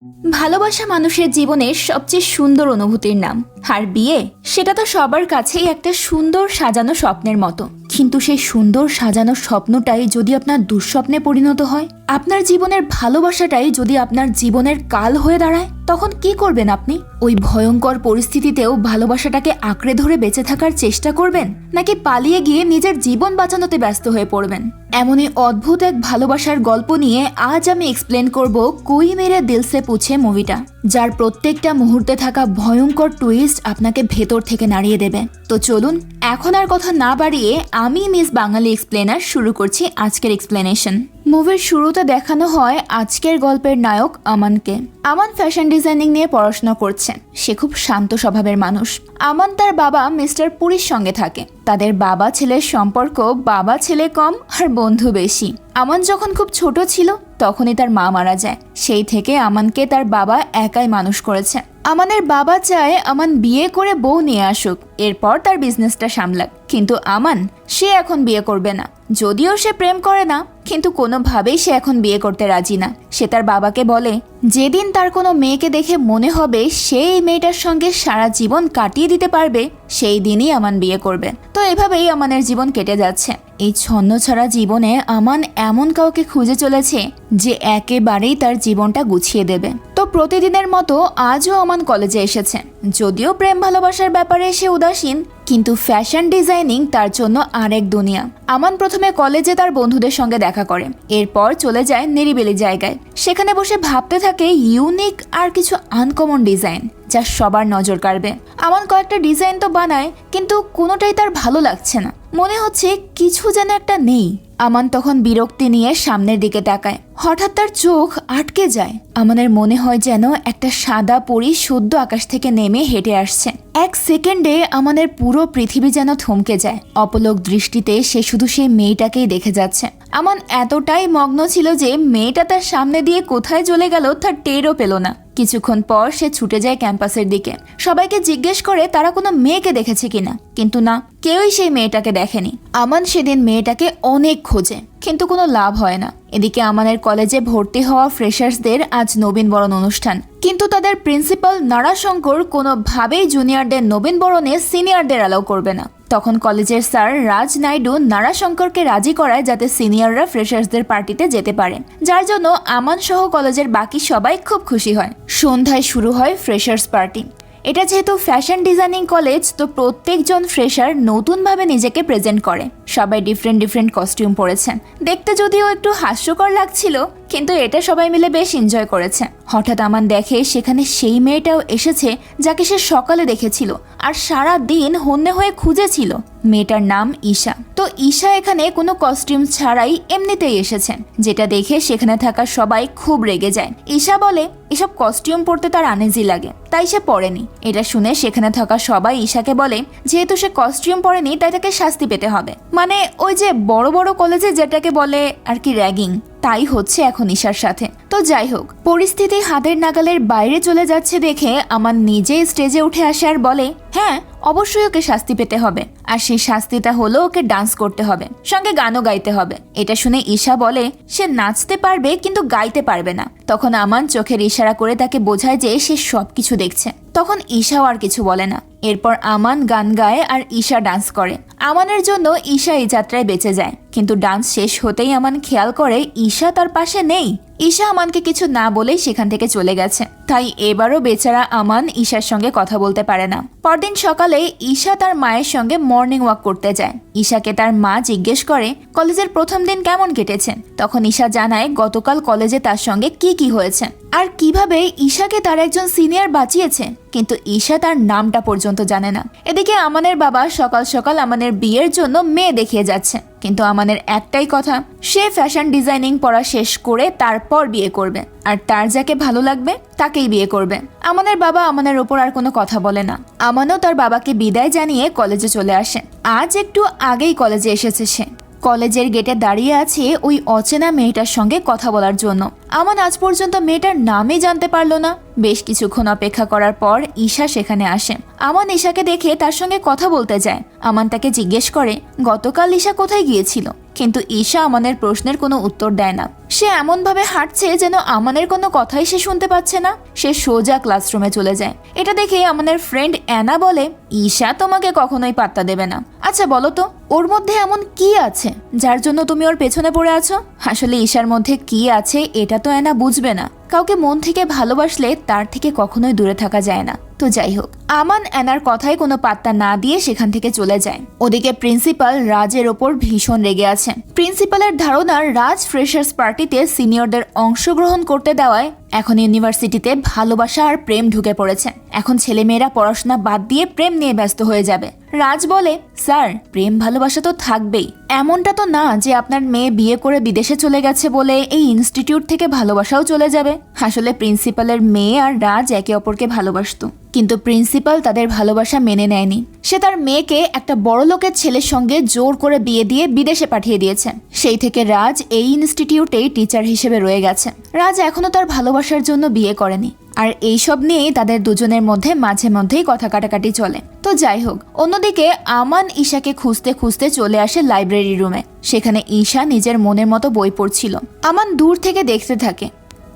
ভালোবাসা মানুষের জীবনের সবচেয়ে সুন্দর অনুভূতির নাম। আর বিয়ে সেটা তো সবার কাছেই একটা সুন্দর সাজানো স্বপ্নের মতো। কিন্তু সেই সুন্দর সাজানো স্বপ্নটাই যদি আপনার দুঃস্বপ্নে পরিণত হয়, আপনার জীবনের ভালোবাসাটাই যদি আপনার জীবনের কাল হয়ে দাঁড়ায়, তখন কি করবেন আপনি? ওই ভয়ঙ্কর পরিস্থিতিতেও ভালোবাসাটাকে আঁকড়ে ধরে বেঁচে থাকার চেষ্টা করবেন, নাকি পালিয়ে গিয়ে নিজের জীবন বাঁচানোতে ব্যস্ত হয়ে পড়বেন? এমনই অদ্ভুত এক ভালোবাসার গল্প নিয়ে আজ আমি এক্সপ্লেন করব কোই মেরে দিল সে পুছে মুভিটা, যার প্রত্যেকটা মুহূর্তে থাকা ভয়ঙ্কর টুইস্ট আপনাকে ভেতর থেকে নাড়িয়ে দেবে। তো চলুন এখন আর কথা না বাড়িয়ে আমি মিস বাঙালি এক্সপ্লেনার শুরু করছি আজকের এক্সপ্লেনেশন। মুভির শুরুতে দেখানো হয় আজকের গল্পের নায়ক আমানকে। আমান ফ্যাশন ডিজাইনিং নিয়ে পড়াশোনা করছে। সে খুব শান্ত স্বভাবের মানুষ। আমান তার বাবা মিস্টার পুরীর সঙ্গে থাকে। তাদের বাবা ছেলের সম্পর্ক বাবা ছেলে কম আর বন্ধু বেশি। আমান যখন খুব ছোট ছিল তখনই তার মা মারা যায়। সেই থেকে আমানকে তার বাবা একাই মানুষ করেছে। আমানের বাবা চায় আমান বিয়ে করে বউ নিয়ে আসুক, এরপর তার বিজনেসটা সামলাক। কিন্তু আমান সে এখন বিয়ে করবে না। যদিও সে প্রেম করে না, কিন্তু কোনোভাবেই সে এখন বিয়ে করতে রাজি না। সে তার বাবাকে বলে যেদিন তার কোনো মেয়েকে দেখে মনে হবে সেই মেয়েটার সঙ্গে সারা জীবন কাটিয়ে দিতে পারবে, সেই দিনই আমান বিয়ে করবে। তো এভাবেই আমানের জীবন কেটে যাচ্ছে। এই ছন্নছাড়া জীবনে আমান এমন কাউকে খুঁজে চলেছে যে একেবারেই তার জীবনটা গুছিয়ে দেবে। তো প্রতিদিনের মতো আজও আমান কলেজে এসেছে। যদিও প্রেম ভালোবাসার ব্যাপারে সে উদাসীন, কিন্তু ফ্যাশন ডিজাইনিং তার জন্য আরেক দুনিয়া। আমান প্রথমে কলেজে তার বন্ধুদের সঙ্গে দেখা করে, এরপর চলে যায় নিরিবিলি জায়গায়। সেখানে বসে ভাবতে থাকে ইউনিক আর কিছু আনকমন ডিজাইন যা সবার নজর কাড়বে। আমান কয়েকটা ডিজাইন তো বানায়, কিন্তু কোনোটাই তার ভালো লাগছে না। মনে হচ্ছে কিছু যেন একটা নেই। আমান তখন বিরক্তি নিয়ে সামনের দিকে তাকায়। হঠাৎ তার চোখ আটকে যায়। আমানের মনে হয় যেন একটা সাদা পরী সদ্য আকাশ থেকে নেমে হেঁটে আসছে। এক সেকেন্ডে আমানের পুরো পৃথিবী যেন থমকে যায়। অপলক দৃষ্টিতে সে শুধু সেই মেয়েটাকেই দেখে যাচ্ছে। আমান এতটাই মগ্ন ছিল যে মেয়েটা তার সামনে দিয়ে কোথায় চলে গেল তার টেরও পেল না। কিছুক্ষণ পর সে ছুটে যায় ক্যাম্পাসের দিকে। সবাইকে জিজ্ঞেস করে তারা কোনো মেয়েকে দেখেছে কিনা, কিন্তু না, কেউই সেই মেয়েটাকে দেখেনি। আমান সেদিন মেয়েটাকে অনেক খোঁজে, কিন্তু কোনো লাভ হয় না। এদিকে আমানের কলেজে ভর্তি হওয়া ফ্রেশার্সদের আজ নবীনবরণ অনুষ্ঠান, কিন্তু তাদের প্রিন্সিপাল নারাশঙ্কর কোনোভাবেই জুনিয়রদের নবীনবরণে সিনিয়রদের অ্যালাউ করবে না। তখন কলেজের স্যার রাজ নাইডু নারাশঙ্করকে রাজি করায় যাতে সিনিয়ররা ফ্রেশার্সদের পার্টিতে যেতে পারে, যার জন্য আমান সহ কলেজের বাকি সবাই খুব খুশি হয়। সন্ধ্যায় শুরু হয় ফ্রেশার্স পার্টি। এটা যেহেতু ফ্যাশন ডিজাইনিং কলেজ, তো প্রত্যেকজন ফ্রেশার নতুনভাবে নিজেকে প্রেজেন্ট করে। সবাই ডিফারেন্ট কস্টিউম পরেছে। দেখতে যদিও একটু হাস্যকর লাগছিল, কিন্তু এটা সবাই মিলে বেশ এনজয় করেছে। হঠাৎ আমান দেখে সেখানে সেই মেয়েটাও এসেছে যাকে সে সকালে দেখেছিল আর সারা দিন হন্যে হয়ে খুঁজেছিল। মেয়েটার নাম ঈশা। তো ঈশা এখানে কোনো কস্টিউম ছাড়াই এমনিতেই এসেছে, যেটা দেখে সেখানে থাকা সবাই খুব রেগে যায়। ঈশা বলে এসব কস্টিউম পরতে তার আনইজি লাগে, তাই সে পরেনি। এটা শুনে সেখানে থাকা সবাই ঈশাকে বলে যেহেতু সে কস্টিউম পরেনি তাই তাকে শাস্তি পেতে হবে। মানে ওই যে বড় বড় কলেজে যেটাকে বলে আর কি র্যাগিং, তাই হচ্ছে এখন ঈশার সাথে। তো যাই হোক, পরিস্থিতি হাতের নাগালের বাইরে চলে যাচ্ছে দেখে আমার নিজে স্টেজে উঠে আসে আর বলে হ্যাঁ, অবশ্যই ওকে শাস্তি পেতে হবে। আর সেই শাস্তিটা হলো ওকে ডান্স করতে হবে, সঙ্গে গানও গাইতে হবে। এটা শুনে ঈশা বলে সে নাচতে পারবে কিন্তু গাইতে পারবে না। তখন আমান চোখের ইশারা করে তাকে বোঝায় যে সে সবকিছু দেখছে। তখন ঈশাও আর কিছু বলে না। এরপর আমান গান গায় আর ঈশা ডান্স করে। আমানের জন্য ঈশা এই যাত্রায় বেঁচে যায়, কিন্তু ডান্স শেষ হতেই আমান খেয়াল করে ঈশা তার পাশে নেই। ঈশা আমানকে কিছু না বলেই সেখান থেকে চলে গেছে। তাই এবারও বেচারা আমান ঈশার সঙ্গে কথা বলতে পারে না। পরদিন সকালে ঈশা তার মায়ের সঙ্গে মর্নিং ওয়াক করতে যায়। ঈশাকে তার মা জিজ্ঞেস করে কলেজের প্রথম দিন কেমন কেটেছে। তখন ঈশা জানায় গতকাল কলেজে তার সঙ্গে কি হয়েছে আর কিভাবে ঈশাকে তার একজন সিনিয়র বাঁচিয়েছে, কিন্তু ঈশা তার নামটা পর্যন্ত জানে না। এদিকে আমানের বাবা সকাল সকাল আমানের বিয়ের জন্য মেয়ে দেখিয়ে যাচ্ছে, কিন্তু আমানের একটাই কথা, সে ফ্যাশন ডিজাইনিং পড়া শেষ করে তারপর বিয়ে করবে, আর তার যাকে ভালো লাগবে তাকেই বিয়ে করবে। আমানের বাবা আমানের ওপর আর কোনো কথা বলে না। আমানও তার বাবাকে বিদায় জানিয়ে কলেজে চলে আসে। আজ একটু আগেই কলেজে এসেছে সে। কলেজের গেটে দাঁড়িয়ে আছে ওই অচেনা মেয়েটার সঙ্গে কথা বলার জন্য। আমান আজ পর্যন্ত মেয়েটার নামই জানতে পারলো না। বেশ কিছুক্ষণ অপেক্ষা করার পর ঈশা সেখানে আসে। আমান ঈশাকে দেখে তার সঙ্গে কথা বলতে যায়। আমান তাকে জিজ্ঞেস করে গতকাল ঈশা কোথায় গিয়েছিল, কিন্তু ঈশা আমানের প্রশ্নের কোনো উত্তর দেয় না। সে এমনভাবে হাঁটছে যেন আমানের কোনো কথাই সে শুনতে পাচ্ছে না। সে সোজা ক্লাসরুমে চলে যায়। এটা দেখে আমাদের ফ্রেন্ড অ্যানা বলে, ঈশা তোমাকে কখনোই পাত্তা দেবে না। আচ্ছা বলো তো, ওর মধ্যে এমন কি আছে যার জন্য তুমি ওর পেছনে পড়ে আছো? আসলে ঈশার মধ্যে কি আছে এটা তো অ্যানা বুঝবে না। কাউকে মন থেকে ভালোবাসলে তার থেকে কখনোই দূরে থাকা যায় না। তো যাই হোক, আমান অ্যানার কথায় কোনো পাত্তা না দিয়ে সেখান থেকে চলে যায়। ওদিকে প্রিন্সিপাল রাজের ওপর ভীষণ রেগে আছে। প্রিন্সিপালের ধারণা রাজ ফ্রেশার্স পার্টিতে সিনিয়রদের অংশগ্রহণ করতে দেওয়ায় এখন ইউনিভার্সিটিতে ভালোবাসা আর প্রেম ঢুকে পড়েছে। এখন ছেলেমেয়েরা পড়াশোনা বাদ দিয়ে প্রেম নিয়ে ব্যস্ত হয়ে যাবে। রাজ বলে, স্যার প্রেম ভালোবাসা তো থাকবেই, এমনটা তো না যে আপনার মেয়ে বিয়ে করে বিদেশে চলে গেছে বলে এই ইনস্টিটিউট থেকে ভালোবাসাও চলে যাবে। আসলে প্রিন্সিপালের মেয়ে আর রাজ একে অপরকে ভালোবাসতো, কিন্তু প্রিন্সিপাল তাদের ভালোবাসা মেনে নেয়নি। সে তার মেয়েকে একটা বড় লোকের ছেলের সঙ্গে জোর করে বিয়ে দিয়ে বিদেশে পাঠিয়ে দিয়েছে। সেই থেকে রাজ এই ইনস্টিটিউটেই টিচার হিসেবে রয়ে গেছে। রাজ এখনো তার ভালোবাসার জন্য বিয়ে করেনি। আর এইসব নিয়েই তাদের দুজনের মধ্যে মাঝে মধ্যেই কথা কাটাকাটি চলে। তো যাই হোক, অন্যদিকে আমান ঈশাকে খুঁজতে খুঁজতে চলে আসে লাইব্রেরি রুমে। সেখানে ঈশা নিজের মনের মতো বই পড়ছিল। আমান দূর থেকে দেখতে থাকে।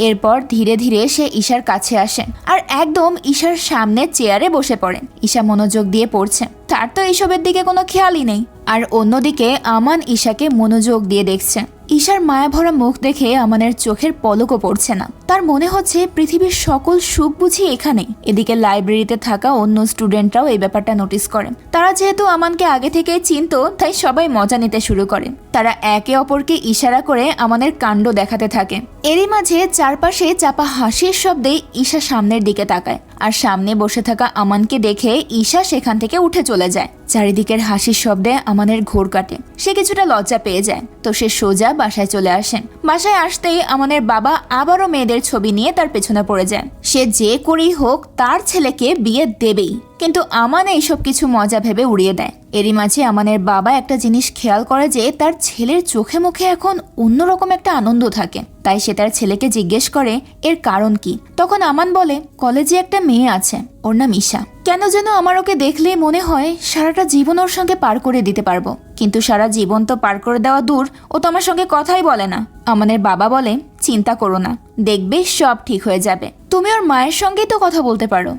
এরপর ধীরে ধীরে সে ঈশার কাছে আসে আর একদম ঈশার সামনে চেয়ারে বসে পড়ে। ঈশা মনোযোগ দিয়ে পড়ছে, তার তো এইসবের দিকে কোনো খেয়ালই নেই। আর অন্যদিকে আমান ঈশাকে মনোযোগ দিয়ে দেখছে। ঈশার মায়াভরা মুখ দেখে আমানের চোখের পলকও পড়ছে না। তার মনে হচ্ছে পৃথিবীর সকল সুখ বুঝি এখানেই। এদিকে লাইব্রেরিতে থাকা অন্য স্টুডেন্টরাও এই ব্যাপারটা নোটিস করে। তারা যেহেতু আমানকে আগে থেকেই চিনতো, তাই সবাই মজা নিতে শুরু করে। তারা একে অপরকে ইশারা করে আমানের কাণ্ড দেখাতে থাকে। এরই মাঝে চারপাশে চাপা হাসির শব্দে ঈশা সামনের দিকে তাকায়। আর সামনে বসে থাকা আমানকে দেখে ঈশা সেখান থেকে উঠে চলে যায়। চারিদিকের হাসির শব্দে আমানের ঘোর কাটে। সে কিছুটা লজ্জা পেয়ে যায়। তো সে সোজা বাসায় চলে আসে। বাসায় আসতেই আমানের বাবা আবারও মেয়েদের ছবি নিয়ে তার পেছনে পড়ে যায়। সে যে করেই হোক তার ছেলেকে বিয়ে দেবেই। কিন্তু আমান এইসব কিছু মজা ভেবে উড়িয়ে দেয়। এরই মাঝে আমানের বাবা একটা জিনিস খেয়াল করে যে তার ছেলের চোখে মুখে এখন অন্যরকম একটা আনন্দ থাকে। তাই সে তার ছেলেকে জিজ্ঞেস করে এর কারণ কি। তখন আমান বলে, কলেজে একটা মেয়ে আছে, ওর নাম ঈশা। কেন যেন আমার ওকে দেখলেই মনে হয় সারাটা জীবন ওর সঙ্গে পার করে দিতে পারবো। কিন্তু সারা জীবন তো পার করে দেওয়া দূর, ও তো আমার সঙ্গে কথাই বলে না। আমানের বাবা বলে, চিন্তা করো না, দেখবে সব ঠিক হয়ে যাবে। তুমি ওর মায়ের সঙ্গেই তো কথা বলতে পারো।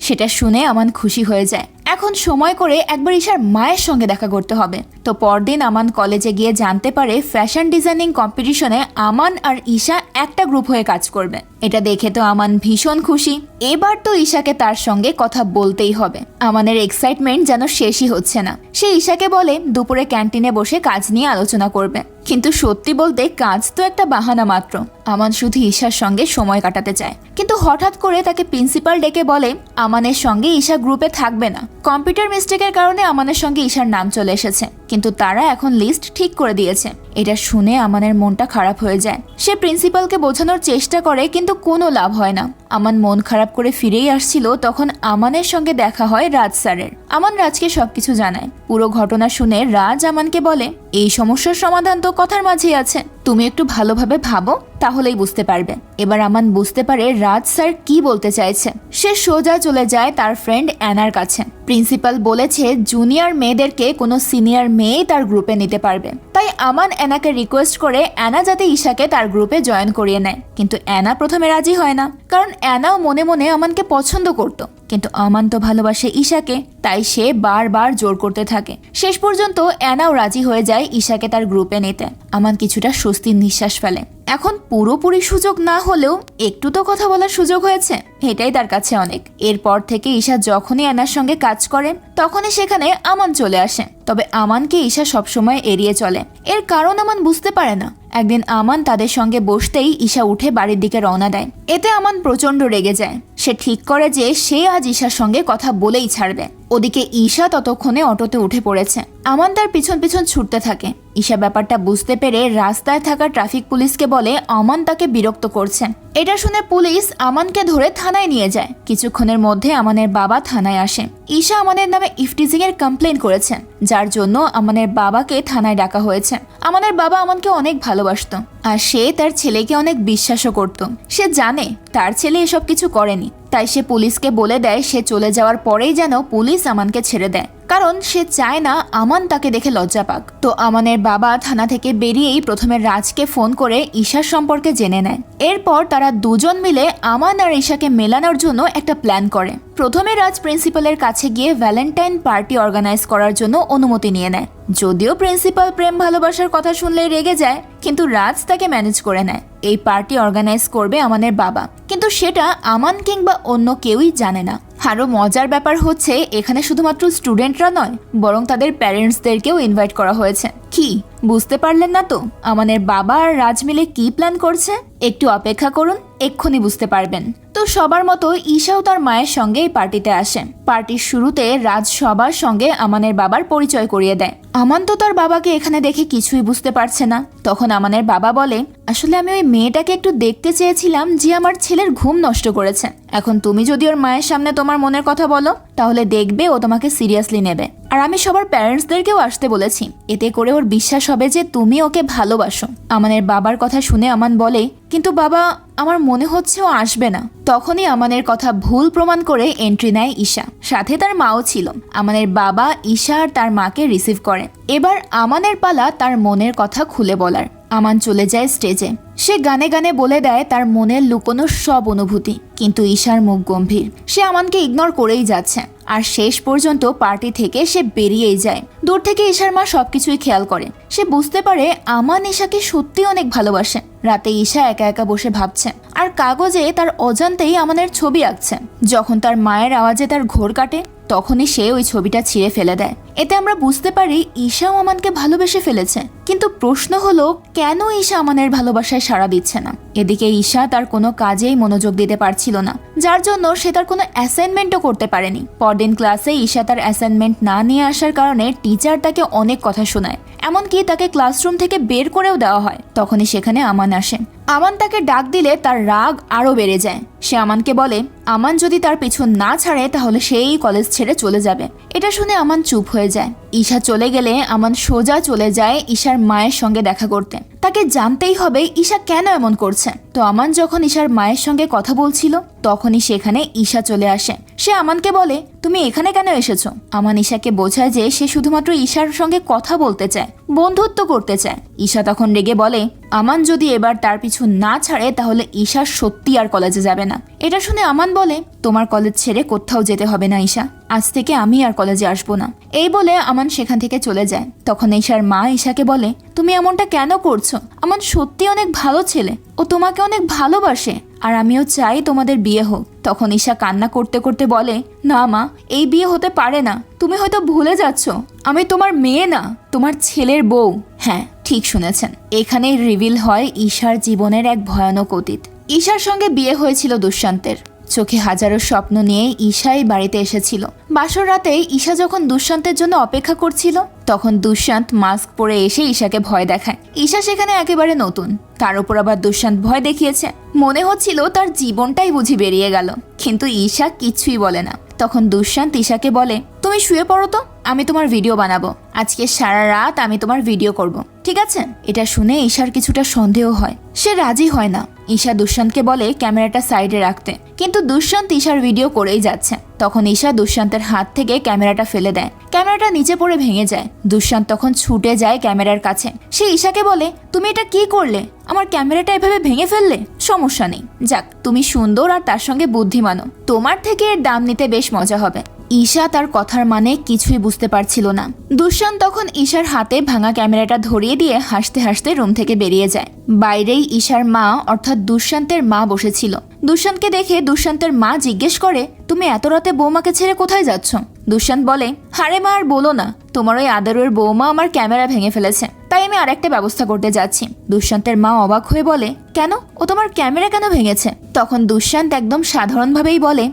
সেটা শুনে আমান খুশি হয়ে যায়। এখন সময় করে একবার ঈশার মায়ের সঙ্গে দেখা করতে হবে। তো পরদিন আমান কলেজে গিয়ে জানতে পারে ফ্যাশন ডিজাইনিং কম্পিটিশনে আমান আর ঈশা একটা গ্রুপ হয়ে কাজ করবে। এটা দেখে তো আমান ভীষণ খুশি। এবার তো ঈশাকে তার সঙ্গে কথা বলতেই হবে। আমানের এক্সাইটমেন্ট যেন শেষই হচ্ছে না। সে ঈশাকে বলে দুপুরে ক্যান্টিনে বসে কাজ নিয়ে আলোচনা করবে। কিন্তু সত্যি বলতে কাজ তো একটা বাহানা মাত্র। আমান শুধু ঈশার সঙ্গে সময় কাটাতে চায়। কিন্তু হঠাৎ করে তাকে প্রিন্সিপাল ডেকে বলে আমানের সঙ্গে ঈশা গ্রুপে থাকবে না। কম্পিউটার মিস্টেকের কারণে আমানের সঙ্গে ঈশার নাম চলে এসেছে, কিন্তু তারা এখন লিস্ট ঠিক করে দিয়েছে। এটা শুনে আমানের মনটা খারাপ হয়ে যায়। সে প্রিন্সিপালকে বোঝানোর চেষ্টা করে, কিন্তু কোনো লাভ হয় না। আমান মন খারাপ করে ফিরেই আসছিল, তখন আমানের সঙ্গে দেখা হয় রাজ স্যারের। আমান রাজকে সবকিছু জানায়। পুরো ঘটনা শুনে রাজ আমানকে বলে, এই সমস্যার সমাধান তো কথার মাঝেই আছে, তুমি একটু ভালোভাবে ভাবো, তাহলেই বুঝতে পারবে। এবার আমান বুঝতে পারে রাজ স্যার কি বলতে চাইছে। সে সোজা চলে যায় তার ফ্রেন্ড অ্যানার কাছে। প্রিন্সিপাল বলেছে জুনিয়র মেয়েদেরকে কোনো সিনিয়র মেয়েই তার গ্রুপে নিতে পারবে। তাই আমান অ্যানাকে রিকোয়েস্ট করে অ্যানা যাতে ঈশাকে তার গ্রুপে জয়েন করিয়ে নেয়। কিন্তু অ্যানা প্রথমে রাজি হয় না, কারণ অ্যানাও মনে মনে আমানকে পছন্দ করত। কিন্তু আমান তো ভালোবাসে ঈশাকে, তাই সে বারবার জোর করতে থাকে। শেষ পর্যন্ত অ্যানাও রাজি হয়ে যায় ঈশাকে তার গ্রুপে নিতে। আমান কিছুটা স্বস্তির নিঃশ্বাস ফেলে। এখন পুরোপুরি সুযোগ না হলেও একটু তো কথা বলার সুযোগ হয়েছে, এটাই তার কাছে অনেক। এরপর থেকে ঈশা যখনই অ্যানার সঙ্গে কাজ করে তখনই সেখানে আমান চলে আসে। তবে আমানকে ঈশা সবসময় এড়িয়ে চলে। এর কারণ আমান বুঝতে পারে না। একদিন আমান তাদের সঙ্গে বসতেই ঈশা উঠে বাড়ির দিকে রওনা দেয়। এতে আমান প্রচন্ড রেগে যায়। সে ঠিক করে যে সে আজ ঈশার সঙ্গে কথা বলেই ছাড়বে। ওদিকে ঈশা ততক্ষণে অটোতে উঠে পড়েছে। আমান তার পিছন পিছন ছুটতে থাকে। ঈশা ব্যাপারটা বুঝতে পেরে রাস্তায় থাকা ট্রাফিক পুলিশকে বলে আমান তাকে বিরক্ত করছে। এটা শুনে পুলিশ আমানকে ধরে থানায় নিয়ে যায়। কিছুক্ষণের মধ্যে আমানের বাবা থানায় আসে। ঈশা আমানের নামে ইফটিজিং এর কমপ্লেন করেছেন, যার জন্য আমানের বাবাকে থানায় ডাকা হয়েছে। আমানের বাবা আমানকে অনেক ভালোবাসতো, আর সে তার ছেলেকে অনেক বিশ্বাসও করত। সে জানে তার ছেলে এসব কিছু করেনি, তাই সে পুলিশকে বলে দেয় সে চলে যাওয়ার পরেই যেন পুলিশ আমানকে ছেড়ে দেয়, কারণ সে চায় না আমান তাকে দেখে লজ্জা পাক। তো আমানের বাবা থানা থেকে বেরিয়েই প্রথমে রাজকে ফোন করে ঈশার সম্পর্কে জেনে নেয়। এরপর তারা দুজন মিলে আমান আর ঈশাকে মেলানোর জন্য একটা প্ল্যান করে। প্রথমে রাজ প্রিন্সিপালের কাছে গিয়ে ভ্যালেন্টাইন পার্টি অর্গানাইজ করার জন্য অনুমতি নিয়ে নেয়। যদিও প্রিন্সিপাল প্রেম ভালোবাসার কথা শুনলেই রেগে যায়, কিন্তু রাজ তাকে ম্যানেজ করে নেয়। এই পার্টি অর্গানাইজ করবে আমানের বাবা, কিন্তু সেটা আমান কিংবা অন্য কেউই জানে না। আরো মজার ব্যাপার হচ্ছে এখানে শুধুমাত্র স্টুডেন্টরা নয়, বরং তাদের প্যারেন্টসদেরকেও ইনভাইট করা হয়েছে। কি বুঝতে পারলেন না তো আমানের বাবা আর রাজ মিলে কি প্ল্যান করছে? একটু অপেক্ষা করুন, এক্ষুনি বুঝতে পারবেন। তো সবার মতো ঈশাও তার মায়ের সঙ্গে এই পার্টিতে আসে। পার্টির শুরুতে রাজ সবার সঙ্গে আমানের বাবার পরিচয় করিয়ে দেয়। আমান তো তার বাবাকে এখানে দেখে কিছুই বুঝতে পারছে না। তখন আমানের বাবা বলে, আসলে আমি ওই মেয়েটাকে একটু দেখতে চেয়েছিলাম যে আমার ছেলের ঘুম নষ্ট করেছে। এখন তুমি যদি ওর মায়ের সামনে তোমার মনের কথা বলো, তাহলে দেখবে ও তোমাকে সিরিয়াসলি নেবে। আর আমি সবার প্যারেন্টসদেরকেও আসতে বলেছি, এতে করে ওর বিশ্বাস হবে যে তুমি ওকে ভালোবাসো। আমানের বাবার কথা শুনে আমান বলে, কিন্তু বাবা, আমার মনে হচ্ছে ও আসবে না। তখনই আমানের কথা ভুল প্রমাণ করে এন্ট্রি নেয় ঈশা, সাথে তার মাও ছিল। আমানের বাবা ঈশা আর তার মাকে রিসিভ করে। এবার আমানের পালা তার মনের কথা খুলে বলার। আমান চলে যায় স্টেজে। সে গানে গানে বলে দেয় তার মনের লুকোনো সব অনুভূতি, কিন্তু ঈশার মুখ গম্ভীর। সে আমানকে ইগনোর করেই যাচ্ছে। আর শেষ পর্যন্ত পার্টি থেকে সে বেরিয়েই যায়। দূর থেকে ঈশার মা সবকিছুই খেয়াল করে। সে বুঝতে পারে আমান ঈশাকে সত্যি অনেক ভালোবাসে। রাতে ঈশা একা একা বসে ভাবছে, আর কাগজে তার অজান্তেই আমানের ছবি আঁকছে। যখন তার মায়ের আওয়াজে তার ঘোর কাটে, তখনই সে ওই ছবিটা ছিঁড়ে ফেলে দেয়। এতে আমরা বুঝতে পারি ঈশাও আমানকে ভালোবেসে ফেলেছে। কিন্তু প্রশ্ন হলো, কেন ঈশা আমানের ভালোবাসায় সাড়া দিচ্ছে না? এদিকে ঈশা তার কোনো কাজেই মনোযোগ দিতে পারছিল না, যার জন্য সে তার কোনো অ্যাসাইনমেন্টও করতে পারেনি। পরদিন ক্লাসে ঈশা তার অ্যাসাইনমেন্ট না নিয়ে আসার কারণে টিচার তাকে অনেক কথা শোনায়। এমনকি তাকে ক্লাসরুম থেকে বের করেও দেওয়া হয়। তখনই সেখানে আমান আসে। আমান তাকে ডাক দিলে তার রাগ আরো বেড়ে যায়। সে আমানকে বলে, আমান যদি তার পিছু না ছাড়ে তাহলে সেই কলেজ ছেড়ে চলে যাবে। এটা শুনে আমান চুপ হয়ে যায়। ঈশা চলে গেলে আমান সোজা চলে যায় ঈশার মায়ের সঙ্গে দেখা করতে। তাকে জানতেই হবে ঈশা কেন এমন করছে। তো আমান যখন ঈশার মায়ের সঙ্গে কথা বলছিল, তখনই সেখানে ঈশা চলে আসে। সে আমানকে বলে, তুমি এখানে কেন এসেছো? আমান ঈশাকে বোঝায় যে সে শুধুমাত্র ঈশার সঙ্গে কথা বলতে চায়, বন্ধুত্ব করতে চায়। ঈশা তখন রেগে বলে, আমান যদি এবার তার পিছু না ছাড়ে তাহলে ঈশা সত্যি আর কলেজে যাবে না। এটা শুনে আমান বলে, তোমার কলেজ ছেড়ে কোথাও যেতে হবে না ঈশা, আজ থেকে আমি আর কলেজে আসবো না। এই বলে আমান সেখান থেকে চলে যায়। তখন ঈশার মা ঈশাকে বলে, তুমি এমনটা কেন করছো? আমান সত্যি অনেক ভালো ছেলে, ও তোমাকে অনেক ভালোবাসে, আর আমিও চাই তোমাদের বিয়ে হোক। তখন ঈশা কান্না করতে করতে বলে, না মা, এই বিয়ে হতে পারে না। তুমি হয়তো ভুলে যাচ্ছ, আমি তোমার মেয়ে না, তোমার ছেলের বউ। হ্যাঁ, ঠিক শুনেছেন। এখানেই রিভিল হয় ঈশার জীবনের এক ভয়ানক অতীত। ঈশার সঙ্গে বিয়ে হয়েছিল দুষ্যন্তের। চোখে হাজারো স্বপ্ন নিয়ে ঈশাই বাড়িতে এসেছিল। বাসর রাতে ঈশা যখন দুষ্যন্তের জন্য অপেক্ষা করছিল, তখন দুষ্যন্ত মাস্ক পরে এসে ঈশাকে ভয় দেখায়। ঈশা সেখানে একেবারে নতুন, তার উপর আবার দুষ্যন্ত ভয় দেখিয়েছে। মনে হচ্ছিল তার জীবনটাই বুঝি বেরিয়ে গেল, কিন্তু ঈশা কিছুই বলে না। তখন দুষ্যন্ত ঈশাকে বলে, তুমি শুয়ে পড়ো তো, আমি তোমার ভিডিও বানাবো। আজকে সারা রাত আমি তোমার ভিডিও করব, ঠিক আছে? এটা শুনে ঈশার কিছুটা সন্দেহ হয়। সে রাজি হয় না। ঈশা দুষ্যন্তকে বলে ক্যামেরাটা সাইডে রাখতে, কিন্তু দুষ্যন্ত ঈশার ভিডিও করেই যাচ্ছে। তখন ঈশা দুষ্যন্তের হাত থেকে ক্যামেরাটা ফেলে দেয়। ক্যামেরাটা নিচে পড়ে ভেঙে যায়। দুষ্যন্ত তখন ছুটে যায় ক্যামেরার কাছে। সে ঈশাকে বলে, তুমি এটা কি করলে? আমার ক্যামেরাটা এভাবে ভেঙে ফেললে? সমস্যা নেই, যাক, তুমি সুন্দর আর তার সঙ্গে বুদ্ধিমানও, তোমার থেকে এর দাম নিতে বেশ মজা হবে। ঈশা তার কথার মানে কিছুই বুঝতে পারছিল না। দুষ্যন্ত তখন ঈশার হাতে ভাঙা ক্যামেরাটা ধরিয়ে দিয়ে হাসতে হাসতে রুম থেকে বেরিয়ে যায়। বাইরেই ঈশার মা অর্থাৎ দুষ্যন্তের মা বসেছিল। দুষ্যন্তকে দেখে দুষ্যন্তের মা জিজ্ঞেস করে, তুমি এত রাতে বৌমাকে ছেড়ে কোথায় যাচ্ছ? দুষ্যন্ত বলে, হারে মা, আর বলো না, তোমার ওই আদরের বৌমা আমার ক্যামেরা ভেঙে ফেলেছে, তাই আমি আরেকটা ব্যবস্থা করতে যাচ্ছি। দুষ্যন্তের মা অবাক হয়ে বলে, কেন? ও তোমার ক্যামেরা কেন ভেঙেছে? তখন দুষ্যন্ত একদম সাধারণভাবেই বলে,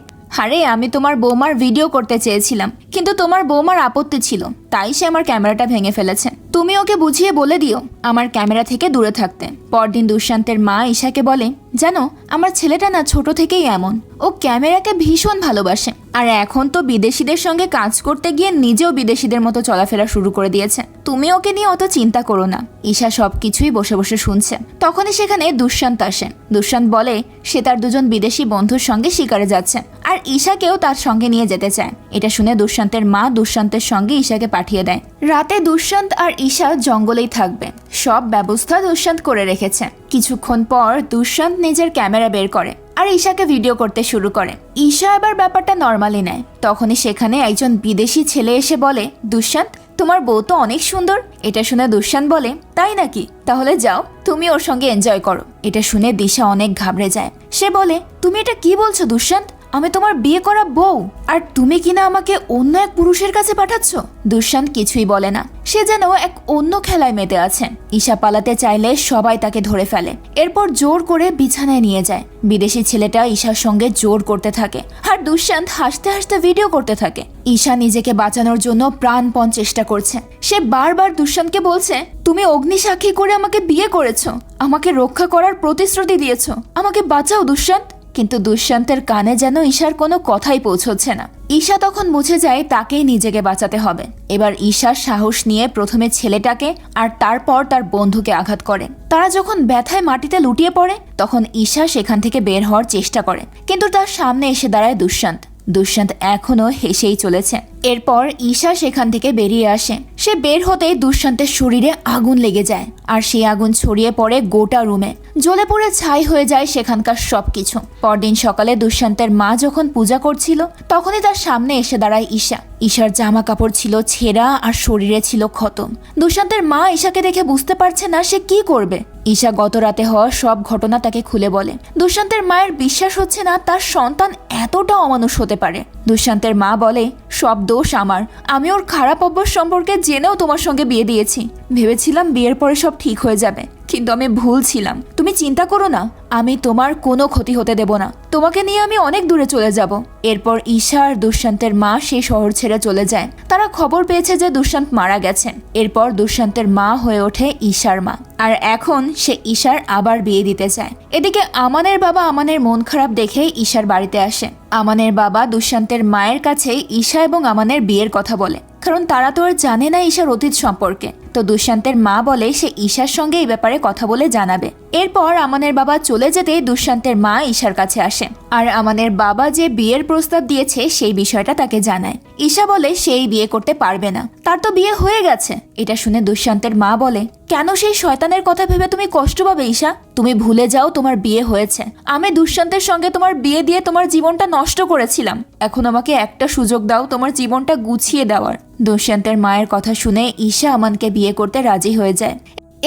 আরে আমি তোমার বৌমার ভিডিও করতে চেয়েছিলাম, কিন্তু তোমার বৌমার আপত্তি ছিল, তাই সে আমার ক্যামেরাটা ভেঙে ফেলেছে। তুমি ওকে বুঝিয়ে বলে দিও আমার ক্যামেরা থেকে দূরে থাকতে। পরদিন দুষ্যন্তের মা ঈশাকে বলে, জানো আমার ছেলেটা না ছোট থেকেই এমন, ও ক্যামেরাকে ভীষণ ভালোবাসে, আর এখন তো বিদেশিদের সঙ্গে কাজ করতে গিয়ে নিজেও বিদেশিদের মতো চলাফেরা শুরু করে দিয়েছে। তুমি ওকে নিয়ে অত চিন্তা করো না। ঈশা সবকিছুই বসে বসে শুনছে। তখনই সেখানে দুষ্যন্ত আসে। দুষ্যন্ত বলে সে তার দুজন বিদেশি বন্ধুর সঙ্গে শিকারে যাচ্ছে, আর ঈশাকেও তার সঙ্গে নিয়ে যেতে চায়। এটা শুনে দুষ্যন্তের মা দুষ্যন্তের সঙ্গে ঈশাকে পাঠিয়ে দেয়। রাতে দুষ্যন্ত আর ঈশা জঙ্গলেই থাকবে, সব ব্যবস্থা দুষ্যন্ত করে রেখেছে। কিছুক্ষণ পর দুষ্যন্ত নিজের ক্যামেরা বের করে আর ঈশাকে ভিডিও করতে শুরু করে। ঈশা এবার ব্যাপারটা নর্মালি নেয়। তখনই সেখানে একজন বিদেশি ছেলে এসে বলে, দুষ্যন্ত তোমার বউ তো অনেক সুন্দর। এটা শুনে দুষ্যন্ত বলে, তাই নাকি? তাহলে যাও তুমি ওর সঙ্গে এনজয় করো। এটা শুনে দিশা অনেক ঘাবড়ে যায়। সে বলে, তুমি এটা কি বলছো দুষ্যন্ত? আমি তোমার বিয়ে করা বউ, আর তুমি কিনা আমাকে অন্য এক পুরুষের কাছে পাঠাচ্ছ? দুষ্যন্ত কিছুই বলে না, সে যেন এক অন্য খেলায় মেতে আছে। ঈশা পালাতে চাইলে সবাই তাকে ধরে ফেলে, এরপর জোর করে বিছানায় নিয়ে যায়। বিদেশি ছেলেটা ঈশার সঙ্গে জোর করতে থাকে, আর দুষ্যন্ত হাসতে হাসতে ভিডিও করতে থাকে। ঈশা নিজেকে বাঁচানোর জন্য প্রাণপণ চেষ্টা করছে। সে বারবার দুষ্যন্তকে বলছে, তুমি অগ্নিসাক্ষী করে আমাকে বিয়ে করেছো, আমাকে রক্ষা করার প্রতিশ্রুতি দিয়েছো, আমাকে বাঁচাও দুষ্যন্ত। কিন্তু দুষ্যন্তের কানে যেন ঈশার কোনো কথাই পৌঁছচ্ছে না। ঈশা তখন বুঝে যায় তাকেই নিজেকে বাঁচাতে হবে। এবার ঈশার সাহস নিয়ে প্রথমে ছেলেটাকে আর তারপর তার বন্ধুকে আঘাত করে। তারা যখন ব্যথায় মাটিতে লুটিয়ে পড়ে তখন ঈশা সেখান থেকে বের হওয়ার চেষ্টা করে, কিন্তু তার সামনে এসে দাঁড়ায় দুষ্যন্ত। দুষ্যন্ত এখনো হেসেই চলেছে। এরপর ঈশা সেখান থেকে বেরিয়ে আসে। সে বের হতেই দুষ্যন্তের শরীরে আগুন লেগে যায়, আর সেই আগুন ছড়িয়ে পড়ে গোটা রুমে। জ্বলে পড়ে ছাই হয়ে যায় সেখানকার সবকিছু। পরদিন সকালে দুষ্যন্তের মা যখন পূজা করছিল তখনই তার সামনে এসে দাঁড়ায় ঈশা। ঈশার জামা কাপড় ছিল ছেঁড়া আর শরীরে ছিল ক্ষত। দুষ্যন্তের মা ঈশাকে দেখে বুঝতে পারছে না সে কি করবে। ঈশা গত রাতে হওয়া সব ঘটনা তাকে খুলে বলে। দুষ্যন্তের মায়ের বিশ্বাস হচ্ছে না তার সন্তান এতটা অমানুষ হতে পারে। দুষ্যন্তের মা বলে, সব দোষ আমার, আমি ওর খারাপ অভ্যাস সম্পর্কে জেনেও তোমার সঙ্গে বিয়ে দিয়েছি। ভেবেছিলাম বিয়ের পরে সব ঠিক হয়ে যাবে, কিন্তু আমি ভুল ছিলাম। তুমি চিন্তা করো না, আমি তোমার কোনো ক্ষতি হতে দেব না। তোমাকে নিয়ে আমি অনেক দূরে চলে যাব। এরপর ঈশা আর দুষ্যন্তের মা সেই শহর ছেড়ে চলে যায়। তারা খবর পেয়েছে যে দুষ্যন্ত মারা গেছেন। এরপর দুষ্যন্তের মা হয়ে ওঠে ঈশার মা, আর এখন সে ঈশার আবার বিয়ে দিতে চায়। এদিকে আমানের বাবা আমানের মন খারাপ দেখে ঈশার বাড়িতে আসে। আমানের বাবা দুষ্যন্তের মায়ের কাছে ঈশা এবং আমানের বিয়ের কথা বলে, কারণ তারা তো আর জানে না ঈশার অতীত সম্পর্কে। তো দুষ্যন্তের মা বলে সে ঈশার সঙ্গে এই ব্যাপারে কথা বলে জানাবে। এরপর আমানের বাবা চলে যেতেই দুষ্যন্তের মা ঈশার কাছে আসে, আর আমানের বাবা যে বিয়ের প্রস্তাব দিয়েছে সেই বিষয়টা তাকে জানায়। ঈশা বলে সেই বিয়ে করতে পারবে না, তার তো বিয়ে হয়ে গেছে। এটা শুনে দুষ্যন্তের মা বলে, কেন সেই শয়তানের কথা ভেবে তুমি কষ্ট পাবে ঈশা? তুমি ভুলে যাও তোমার বিয়ে হয়েছে। আমি দুষ্যন্তের সঙ্গে তোমার বিয়ে দিয়ে তোমার জীবনটা নষ্ট করেছিলাম। এখন আমাকে একটা সুযোগ দাও তোমার জীবনটা গুছিয়ে দেওয়ার। দুষ্যন্তের মায়ের কথা শুনে ঈশা আমানকে বিয়ে করতে রাজি হয়ে যায়।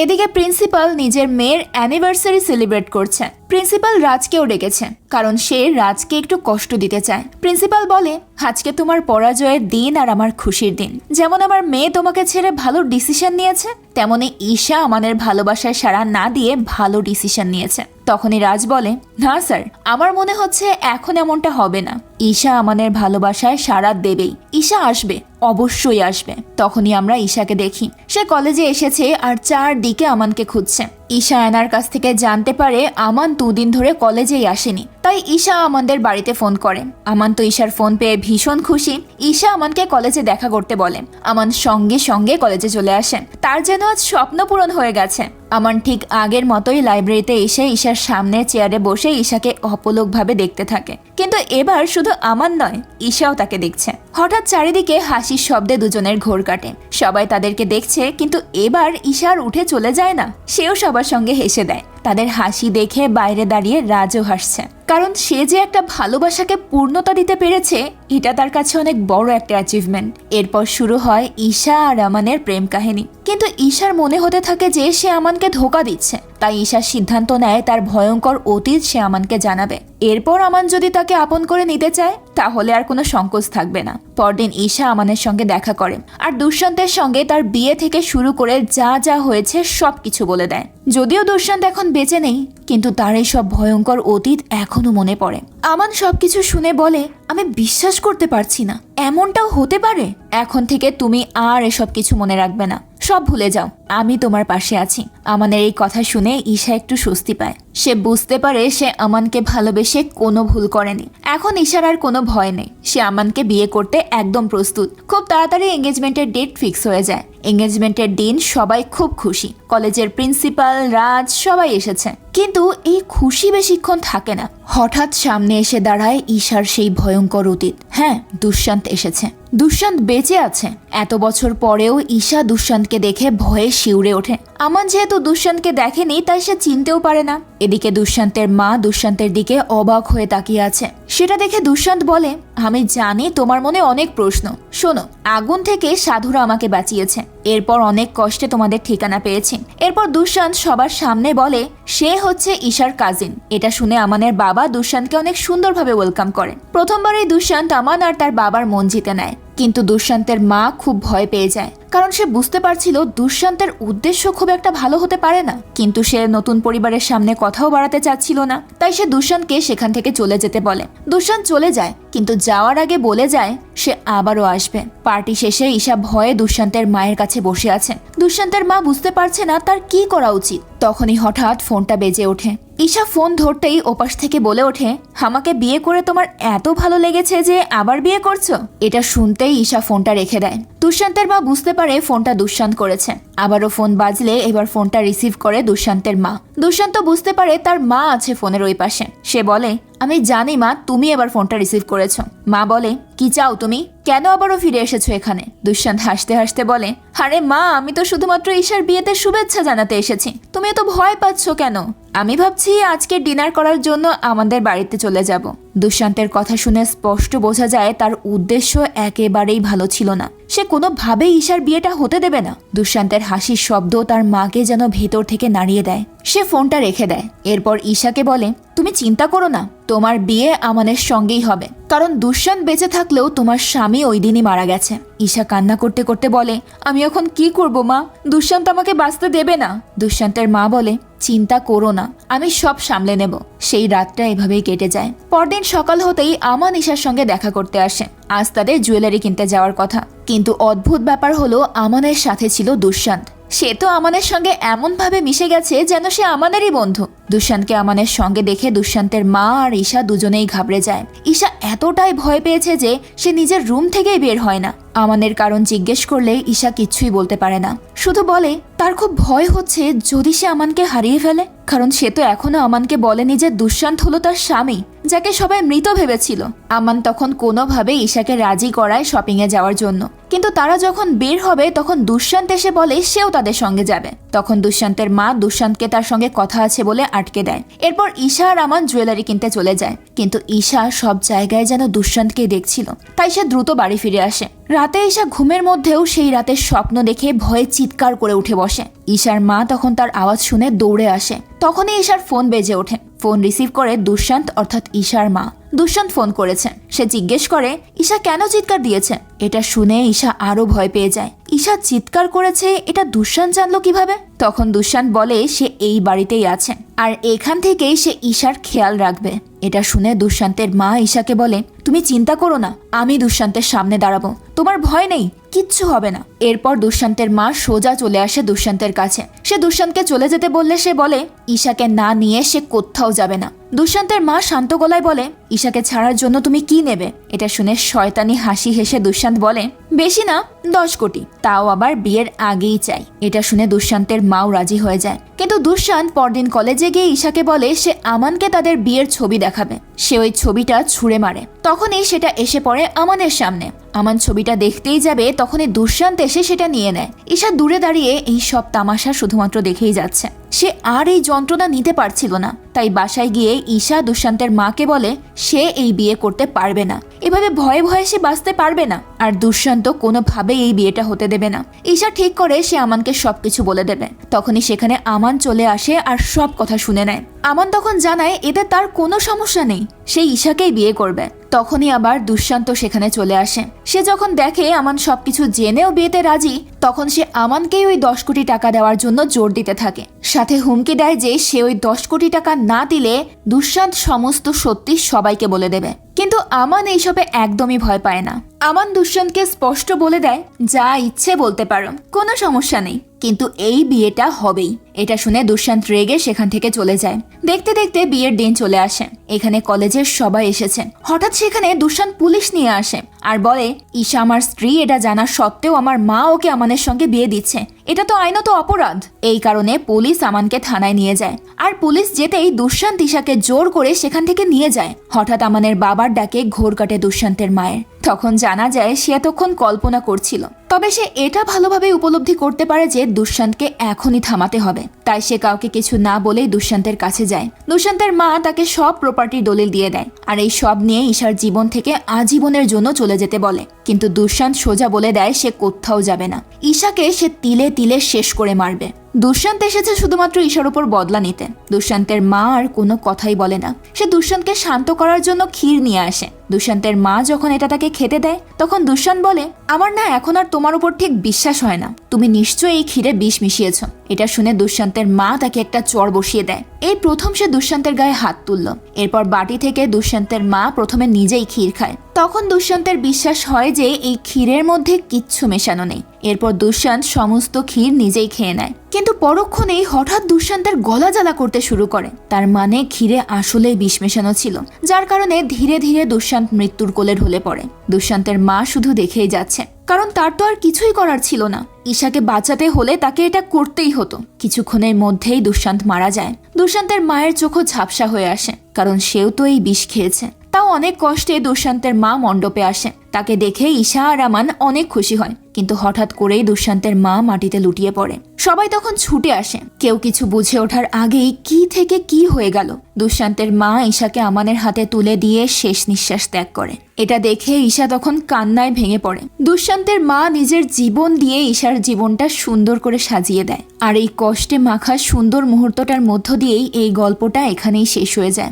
এদিকে প্রিন্সিপাল নিজের মেয়ের অ্যানিভার্সারি সেলিব্রেট করছে। প্রিন্সিপাল রাজকেও ডেকেছে, কারণ সে রাজকে একটু কষ্ট দিতে চায়। প্রিন্সিপাল বলে, আজকে তোমার পরাজয়ের দিন আর আমার খুশির দিন। যেমন আমার মেয়ে তোমাকে ছেড়ে ভালো ডিসিশন নিয়েছে, তেমনি ঈশা আমাদের ভালোবাসায় সাড়া না দিয়ে ভালো ডিসিশন নিয়েছে। তখনই রাজ বলে, না স্যার, আমার মনে হচ্ছে এখন এমনটা হবে না। ঈশা আমাদের ভালোবাসায় সাড়া দেবেই, ঈশা আসবে, অবশ্যই আসবে। তখনই আমরা ঈশাকে দেখি, সে কলেজে এসেছে আর চারদিকে আমানকে খুঁজছে। ঈশা আয়নার কাছ থেকে জানতে পারে আমান দুদিন ধরে কলেজেই আসেনি, তাই ঈশা আমাদের বাড়িতে ফোন করে। আমান তো ঈশার ফোন পেয়ে ভীষণ খুশি। ঈশা আমানকে কলেজে দেখা করতে বলে। আমান সঙ্গে সঙ্গে কলেজে চলে আসে। তার যেন আজ স্বপ্ন পূরণ হয়ে গেছে। আমান ঠিক আগের মতোই লাইব্রেরিতে এসে ঈশার সামনে চেয়ারে বসে ঈশাকে অপলকভাবে দেখতে থাকে। কিন্তু এবার শুধু আমান নয়, ঈশাও তাকে দেখছে। হঠাৎ চারিদিকে হাসির শব্দে দুজনের ঘোর কাটে। সবাই তাদেরকে দেখছে, কিন্তু এবার ঈশা আর উঠে চলে যায় না, সেও সবার সঙ্গে হেসে দেয়। তাদের হাসি দেখে বাইরে দাঁড়িয়ে রাজও হাসছে, কারণ সে যে একটা ভালোবাসাকে পূর্ণতা দিতে পেরেছে এটা তার কাছে অনেক বড় একটা অ্যাচিভমেন্ট। এরপর শুরু হয় ঈশা আর আমানের প্রেম কাহিনী। কিন্তু ঈশার মনে হতে থাকে যে সে আমানকে ধোঁকা দিচ্ছে, তাই ঈশা সিদ্ধান্ত নেয় তার ভয়ঙ্কর অতীত সে আমানকে জানাবে। এরপর আমান যদি তাকে আপন করে নিতে চায় তাহলে আর কোনো সংকোচ থাকবে না। পরদিন ঈশা আমানের সঙ্গে দেখা করে আর দুষ্যন্তের সঙ্গে তার বিয়ে থেকে শুরু করে যা যা হয়েছে সবকিছু বলে দেয়। যদিও দুষ্যন্ত এখন বেঁচে নেই, কিন্তু তার এই সব ভয়ঙ্কর অতীত এখনো মনে পড়ে। আমান সবকিছু শুনে বলে, আমি বিশ্বাস করতে পারছি না, এমনটাও হতে পারে। এখন থেকে তুমি আর এসব কিছু মনে রাখবে না, সব ভুলে যাও। আমি তোমার পাশে আছি। আমানের এই কথা শুনে ঈশা একটু স্বস্তি পায়। সে বুঝতে পারে সে আমানকে ভালোবেসে কোনো ভুল করেনি। এখন ঈশার আর কোনো ভয় নেই। সে আমানকে বিয়ে করতে একদম প্রস্তুত। খুব তাড়াতাড়ি এঙ্গেজমেন্টের ডেট ফিক্স হয়ে যায়। এঙ্গেজমেন্টের দিন সবাই খুব খুশি। কলেজের প্রিন্সিপাল, রাজ সবাই এসেছে। কিন্তু এই খুশি বেশিক্ষণ থাকে না। হঠাৎ সামনে এসে দাঁড়ায় ঈশার সেই ভয়ঙ্কর অতীত। হ্যাঁ, দুষ্যন্ত এসেছে। দুষ্যন্ত বেঁচে আছে। এত বছর পরেও ঈশা দুষ্যন্তকে দেখে ভয়ে শিউরে ওঠে। আমান যেহেতু দুষ্যন্তকে দেখেনি তাই সে চিনতেও পারে না। এদিকে দুষ্যন্তের মা দুষ্যন্তের দিকে অবাক হয়ে তাকিয়ে আছে। সেটা দেখে দুষ্যন্ত বলে, আমি জানি তোমার মনে অনেক প্রশ্ন। শোনো, আগুন থেকে সাধুরা আমাকে বাঁচিয়েছে। এরপর অনেক কষ্টে তোমাদের ঠিকানা পেয়েছি। এরপর দুষ্যন্ত সবার সামনে বলে সে হচ্ছে ঈশার কাজিন। এটা শুনে আমানের বাবা দুষ্যন্তকে অনেক সুন্দরভাবে ওয়েলকাম করে। প্রথমবারই দুষ্যন্ত আমান আর তার বাবার মন জিতে নেয়। কিন্তু দুষ্যন্তের মা খুব ভয় পেয়ে যায়, কারণ সে বুঝতে পারছিল দুষ্যন্তের উদ্দেশ্য খুব একটা ভালো হতে পারে না। কিন্তু সে নতুন পরিবারের সামনে কথাও বাড়াতে চাচ্ছিল না, তাই সে দুষ্যন্তকে সেখান থেকে চলে যেতে বলে। দুষ্যন্ত চলে যায়, কিন্তু যাওয়ার আগে বলে যায় সে আবারও আসবে। পার্টি শেষে ঈশা ভয়ে দুষ্যন্তের মায়ের কাছে বসে আছে। দুষ্যন্তের মা বুঝতে পারছে না তার কি করা উচিত। তখনই হঠাৎ ফোনটা বেজে ওঠে। ঈশা ফোন ধরতেই ওপাশ থেকে বলে ওঠে, আমাকে বিয়ে করে তোমার এত ভালো লেগেছে যে আবার বিয়ে করছো? এটা শুনতেই ঈশা ফোনটা রেখে দেয়। দুষ্যন্তের মা বুঝতে পারে ফোনটা দুষ্যন্ত করেছে। আবারও ফোন বাজলে এবার ফোনটা রিসিভ করে দুষ্যন্তের মা। দুষ্যন্ত বুঝতে পারে তার মা আছে ফোনের ওই পাশে। সে বলে, আমি জানি মা, তুমি এবার ফোনটা রিসিভ করেছো। মা বলে, কি চাও তুমি? কেন আবারও ফিরে এসেছো এখানে? দুষ্যন্ত হাসতে হাসতে বলে, আরে মা, আমি তো শুধুমাত্র ঈশার বিয়েতে শুভেচ্ছা জানাতে এসেছি। তুমি এত ভয় পাচ্ছ কেন? আমি ভাবছি আজকে ডিনার করার জন্য আমাদের বাড়িতে চলে যাব। দুষ্যন্তের কথা শুনে স্পষ্ট বোঝা যায় তার উদ্দেশ্য একেবারেই ভালো ছিল না। সে কোনোভাবেই ঈশার বিয়েটা হতে দেবে না। দুষ্যন্তের হাসির শব্দ তার মাকে যেন ভেতর থেকে নাড়িয়ে দেয়। সে ফোনটা রেখে দেয়। এরপর ঈশাকে বলে, তুমি চিন্তা করো না, তোমার বিয়ে আমানের সঙ্গেই হবে। কারণ দুষ্যন্ত বেঁচে থাকলেও তোমার স্বামী ওই দিনই মারা গেছে। ঈশা কান্না করতে করতে বলে, আমি এখন কি করব মা? দুষ্যন্ত আমাকে বাঁচতে দেবে না। দুষ্যন্তের মা বলে, চিন্তা করো না, আমি সব সামলে নেব। সেই রাতটা এভাবেই কেটে যায়। পরদিন সকাল হতেই আমান ঈশার সঙ্গে দেখা করতে আসে। আজ তাদের জুয়েলারি কিনতে যাওয়ার কথা। কিন্তু অদ্ভুত ব্যাপার হলো, আমানের সাথে ছিল দুষ্যন্ত। সে তো আমানের সঙ্গে এমন ভাবে মিশে গেছে যেন সে আমানেরই বন্ধু। দুষ্যন্তকে আমানের সঙ্গে দেখে দুষ্যন্তের মা আর ঈশা দুজনেই ঘাবড়ে যায়। ঈশা এতটাই ভয় পেয়েছে যে সে নিজের রুম থেকেই বের হয় না। আমানের কারণ জিজ্ঞেস করলে ঈশা কিচ্ছুই বলতে পারে না। শুধু বলে তার খুব ভয় হচ্ছে যদি সে আমানকে হারিয়ে ফেলে। কারণ সে তো এখনো আমানকে বলেনি যে দুষ্যন্ত হলো তার স্বামী, যাকে সবাই মৃত ভেবেছিল। আমান তখন কোনোভাবে ঈশাকে রাজি করায় শপিং এ যাওয়ার জন্য। কিন্তু তারা যখন বের হবে তখন দুষ্যন্ত এসে বলে সেও তাদের সঙ্গে যাবে। তখন দুষ্যন্তের মা দুষ্যন্তকে তার সঙ্গে কথা আছে বলে আটকে দেয়। এরপর ঈশা আর আমান জুয়েলারি কিনতে চলে যায়। কিন্তু ঈশা সব জায়গায় যেন দুষ্যন্তকে দেখছিল, তাই সে দ্রুত বাড়ি ফিরে আসে। রাতে ঈশা ঘুমের মধ্যেও সেই রাতের স্বপ্ন দেখে ভয়ে চিৎকার করে উঠে বসে। ঈশার মা তখন তার আওয়াজ শুনে দৌড়ে আসে। তখনই ঈশার ফোন বেজে ওঠে। ফোন রিসিভ করে দুষ্যন্ত অর্থাৎ ঈশার মা। দুষ্যন্ত ফোন করেছে। সে জিজ্ঞেস করে ঈশা কেন চিৎকার দিয়েছে। এটা শুনে ঈশা আরো ভয় পেয়ে যায়। ঈশা চিৎকার করেছে এটা দুষ্যন্ত জানলো কিভাবে? তখন দুষ্যন্ত বলে সে এই বাড়িতেই আছে আর এখান থেকেই সে ঈশার খেয়াল রাখবে। এটা শুনে দুষ্যন্তের মা ঈশাকে বলে, তুমি চিন্তা করো না, আমি দুষ্যন্তের সামনে দাঁড়াবো, তোমার ভয় নেই, কিচ্ছু হবে না। এরপর দুষ্যন্তের মা সোজা চলে আসে দুষ্যন্তের কাছে। সে দুষ্যন্তকে চলে যেতে বললে সে বলে ঈশাকে না নিয়ে সে কোথাও যাবে না। দুষ্যন্তের মা শান্ত গলায় বলে, ঈশাকে ছাড়ার জন্য তুমি কি নেবে? এটা শুনে শয়তানি হাসি হেসে দুষ্যন্ত বলে, বেশি না, 10 কোটি, তাও আবার বিয়ের আগেই চাই। এটা শুনে দুষ্যন্তের মাও রাজি হয়ে যায়। কিন্তু দুষ্যন্ত পরদিন কলেজে গিয়ে ঈশাকে বলে সে আমানকে তাদের বিয়ের ছবি দেখাবে। সে ওই ছবিটা ছুঁড়ে মারে। তখনই সেটা এসে পড়ে আমানের সামনে। আমান ছবিটা দেখতেই যাবে তখনই দুষ্যন্ত এসে সেটা নিয়ে নেয়। ঈশা দূরে দাঁড়িয়ে এই সব তামাশা শুধুমাত্র দেখেই যাচ্ছে। সে আর এই যন্ত্রণা নিতে পারছিল না। তাই বাসায় গিয়ে ঈশা দুষ্যন্তের মাকে বলে সে এই বিয়ে করতে পারবে না, এভাবে ভয়ে ভয়ে সে বাঁচতে পারবে না। আর দুষ্যন্ত কোনোভাবেই এই বিয়েটা হতে দেবে না। ঈশা ঠিক করে সে আমানকে সবকিছু বলে দেবে। তখনই সেখানে আমান চলে আসে আর সব কথা শুনে নেয়। আমান তখন জানায় এতে তার কোনো সমস্যা নেই, সে ঈশাকেই বিয়ে করবে। তখনই আবার দুষ্যন্ত সেখানে চলে আসে। সে যখন দেখে আমান সবকিছু জেনেও বিয়েতে রাজি, তখন সে আমানকেই ওই 10 কোটি টাকা দেওয়ার জন্য জোর দিতে থাকে। সাথে হুমকি দেয় যে সে ওই 10 কোটি টাকা না দিলে দুষ্যন্ত সমস্ত সত্যি সবাইকে বলে দেবে। কিন্তু আমান এইসবে একদমই ভয় পায় না। আমান দুষ্যন্তকে স্পষ্ট বলে দেয় যা ইচ্ছে বলতে পারো, কোনো সমস্যা নেই, কিন্তু এই বিয়েটা হবেই। এটা শুনে দুষ্যন্ত রেগে সেখান থেকে চলে যায়। দেখতে দেখতে বিয়ের দিন চলে আসে। এখানে কলেজের সবাই এসেছে। হঠাৎ সেখানে দুষ্যন্ত পুলিশ নিয়ে আসে আর বলে, ঈশা আমার স্ত্রী, এটা জানা সত্ত্বেও আমার মা ওকে আমানের সঙ্গে বিয়ে দিচ্ছে, এটা তো আইনত অপরাধ। এই কারণে পুলিশ আমানকে থানায় নিয়ে যায়। আর পুলিশ যেতেই দুষ্যন্ত ঈশাকে জোর করে সেখান থেকে নিয়ে যায়। হঠাৎ আমানের বাবার ডাকে ঘোর কাটে দুষ্যন্তের মায়ের। তখন জানা যায় সে এতক্ষণ কল্পনা করছিল, তবে সে এটা ভালোভাবে উপলব্ধি করতে পারে যে দুষ্যন্তকে এখনই থামাতে হবে। তাই সে কাউকে কিছু না বলেই দুষ্যন্তের কাছে যায়। দুষ্যন্তের মা তাকে সব প্রপার্টির দলিল দিয়ে দেয় আর এই সব নিয়ে ঈশার জীবন থেকে আজীবনের জন্য চলে যেতে বলে। কিন্তু দুষ্যন্ত সোজা বলে দেয় সে কোথাও যাবে না। ঈশাকে সে তিলে তিলে শেষ করে মারবে। দুষ্যন্ত এসেছে শুধুমাত্র ঈশার উপর বদলা নিতে। দুষ্যন্তের মা আর কোনো কথাই বলে না। সে দুষ্যন্তকে শান্ত করার জন্য ক্ষীর নিয়ে আসে। দুষ্যন্তের মা যখন এটা তাকে খেতে দেয় তখন দুষ্যন্ত বলে, আমার না এখন আর তোমার উপর ঠিক বিশ্বাস হয় না, তুমি নিশ্চয়ই এই ক্ষীরে বিষ মিশিয়েছ। এটা শুনে দুষ্যন্তের মা তাকে একটা চড় বসিয়ে দেয়। এই প্রথম সে দুষ্যন্তের গায়ে হাত তুলল। এরপর বাটি থেকে দুষ্যন্তের মা প্রথমে নিজেই ক্ষীর খায়। তখন দুষ্যন্তের বিশ্বাস হয় যে এই ক্ষীরের মধ্যে কিচ্ছু মেশানো নেই। এরপর দুষ্যন্ত সমস্ত ক্ষীর নিজেই খেয়ে নেয়। কিন্তু পরক্ষণেই হঠাৎ দুষ্যন্তের গলা জ্বালা করতে শুরু করে। তার মানে ক্ষীরে আসলেই বিষ মেশানো ছিল, যার কারণে ধীরে ধীরে দুষ্যন্ত মৃত্যুর কোলে ঢলে পড়ে। দুষ্যন্তের মা শুধু দেখেই যাচ্ছে, কারণ তার তো আর কিছুই করার ছিল না। ঈশাকে বাঁচাতে হলে তাকে এটা করতেই হতো। কিছুক্ষণের মধ্যেই দুষ্যন্ত মারা যায়। দুষ্যন্তের মায়ের চোখও ঝাপসা হয়ে আসে, কারণ সেও তো এই বিষ খেয়েছে। তাও অনেক কষ্টে দুষ্যন্তের মা মণ্ডপে আসে। তাকে দেখে ঈশা আর আমান অনেক খুশি হয়। কিন্তু হঠাৎ করেই দুষ্যন্তের মা মাটিতে লুটিয়ে পড়ে। সবাই তখন ছুটে আসে। কেউ কিছু বুঝে ওঠার আগেই কি থেকে কি হয়ে গেল। দুষ্যন্তের মা ঈশাকে আমানের হাতে তুলে দিয়ে শেষ নিঃশ্বাস ত্যাগ করে। এটা দেখে ঈশা তখন কান্নায় ভেঙে পড়ে। দুষ্যন্তের মা নিজের জীবন দিয়ে ঈশার জীবনটা সুন্দর করে সাজিয়ে দেয়। আর এই কষ্টে মাখা সুন্দর মুহূর্তটার মধ্য দিয়েই এই গল্পটা এখানেই শেষ হয়ে যায়।